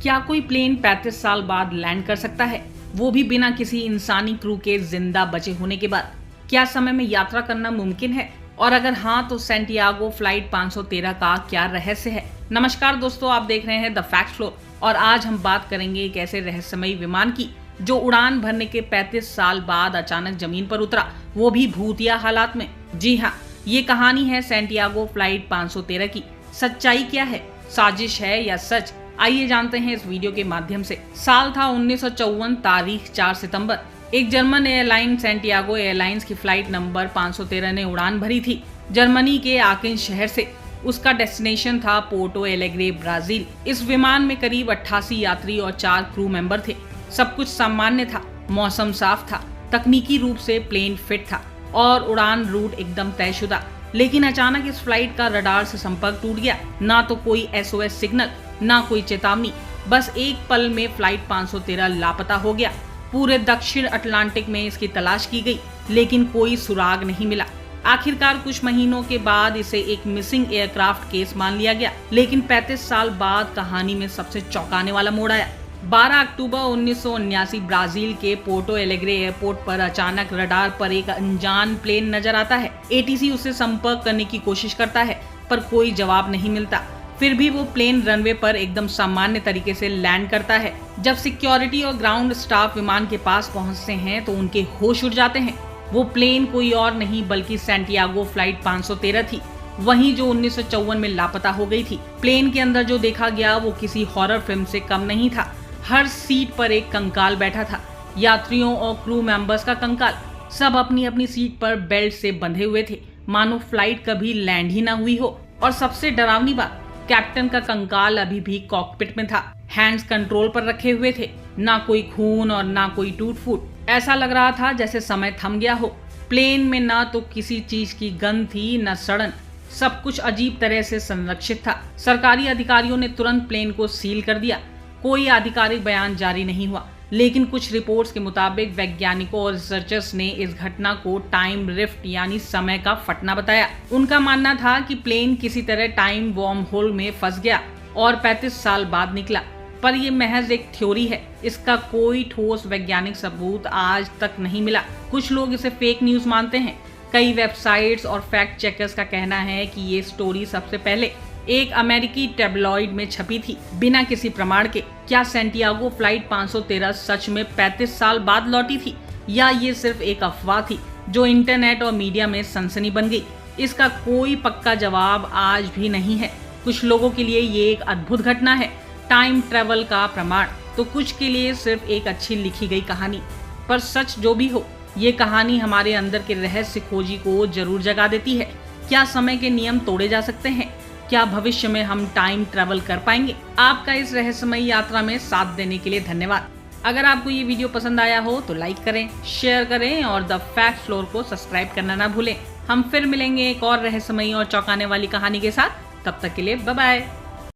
क्या कोई प्लेन 35 साल बाद लैंड कर सकता है, वो भी बिना किसी इंसानी क्रू के जिंदा बचे होने के बाद? क्या समय में यात्रा करना मुमकिन है, और अगर हाँ तो सैंटियागो फ्लाइट 513 का क्या रहस्य है? नमस्कार दोस्तों, आप देख रहे हैं द फैक्ट फ्लोर और आज हम बात करेंगे एक ऐसे रहस्यमयी विमान की जो उड़ान भरने के 35 साल बाद अचानक जमीन पर उतरा, वो भी भूतिया हालात में। जी हाँ, ये कहानी है सैंटियागो फ्लाइट 513 की। सच्चाई क्या है, साजिश है या सच? आइए जानते हैं इस वीडियो के माध्यम से। साल था 1954, तारीख 4 सितंबर। एक जर्मन एयरलाइन सैंटियागो एयरलाइंस की फ्लाइट नंबर 513 ने उड़ान भरी थी जर्मनी के आकिन शहर से। उसका डेस्टिनेशन था पोर्टो एलेग्रे, ब्राजील। इस विमान में करीब 88 यात्री और 4 क्रू मेंबर थे। सब कुछ सामान्य था, मौसम साफ था, तकनीकी रूप से प्लेन फिट था और उड़ान रूट एकदम तयशुदा। लेकिन अचानक इस फ्लाइट का रडार से संपर्क टूट गया। ना तो कोई SOS सिग्नल, ना कोई चेतावनी। बस एक पल में फ्लाइट 513 लापता हो गया। पूरे दक्षिण अटलांटिक में इसकी तलाश की गई, लेकिन कोई सुराग नहीं मिला। आखिरकार कुछ महीनों के बाद इसे एक मिसिंग एयरक्राफ्ट केस मान लिया गया। लेकिन 35 साल बाद कहानी में सबसे चौंकाने वाला मोड़ आया। 12 अक्टूबर 1979 ब्राजील के पोर्टो एलेग्रे एयरपोर्ट पर अचानक रडार पर एक अनजान प्लेन नजर आता है। ATC उससे संपर्क करने की कोशिश करता है, पर कोई जवाब नहीं मिलता। फिर भी वो प्लेन रनवे पर एकदम सामान्य तरीके से लैंड करता है। जब सिक्योरिटी और ग्राउंड स्टाफ विमान के पास पहुंचते हैं तो उनके होश उड़ जाते हैं। वो प्लेन कोई और नहीं बल्कि सैंटियागो फ्लाइट 513 थी, वहीं जो 1954 में लापता हो गई थी। प्लेन के अंदर जो देखा गया वो किसी हॉरर फिल्म से कम नहीं था। हर सीट पर एक कंकाल बैठा था, यात्रियों और क्रू मेंबर्स का कंकाल। सब अपनी अपनी सीट पर बेल्ट से बंधे हुए थे, मानो फ्लाइट कभी लैंड ही ना हुई हो। और सबसे डरावनी बात, कैप्टन का कंकाल अभी भी कॉकपिट में था। हैंड्स कंट्रोल पर रखे हुए थे, ना कोई खून और ना कोई टूट फूट। ऐसा लग रहा था जैसे समय थम गया हो। प्लेन में ना तो किसी चीज की गंध थी, न सड़न। सब कुछ अजीब तरह से संरक्षित था। सरकारी अधिकारियों ने तुरंत प्लेन को सील कर दिया। कोई आधिकारिक बयान जारी नहीं हुआ, लेकिन कुछ रिपोर्ट्स के मुताबिक वैज्ञानिकों और रिसर्चर्स ने इस घटना को टाइम रिफ्ट यानी समय का फटना बताया। उनका मानना था कि प्लेन किसी तरह टाइम वॉर्म होल में फंस गया और 35 साल बाद निकला। पर यह महज एक थ्योरी है, इसका कोई ठोस वैज्ञानिक सबूत आज तक नहीं मिला। कुछ लोग इसे फेक न्यूज मानते हैं। कई वेबसाइट्स और फैक्ट चेकर्स का कहना है कि ये स्टोरी सबसे पहले एक अमेरिकी टैबलॉइड में छपी थी, बिना किसी प्रमाण के। क्या सैंटियागो फ्लाइट 513 सच में 35 साल बाद लौटी थी, या ये सिर्फ एक अफवाह थी जो इंटरनेट और मीडिया में सनसनी बन गई? इसका कोई पक्का जवाब आज भी नहीं है। कुछ लोगों के लिए ये एक अद्भुत घटना है, टाइम ट्रेवल का प्रमाण, तो कुछ के लिए सिर्फ एक अच्छी लिखी गई कहानी। पर सच जो भी हो, ये कहानी हमारे अंदर के रहस्य खोजी को जरूर जगा देती है। क्या समय के नियम तोड़े जा सकते हैं? क्या भविष्य में हम टाइम ट्रैवल कर पाएंगे? आपका इस रहस्यमयी यात्रा में साथ देने के लिए धन्यवाद। अगर आपको ये वीडियो पसंद आया हो तो लाइक करें, शेयर करें और द फैक्ट फ्लोर को सब्सक्राइब करना ना भूलें। हम फिर मिलेंगे एक और रहस्यमयी और चौंकाने वाली कहानी के साथ। तब तक के लिए बाय बाय।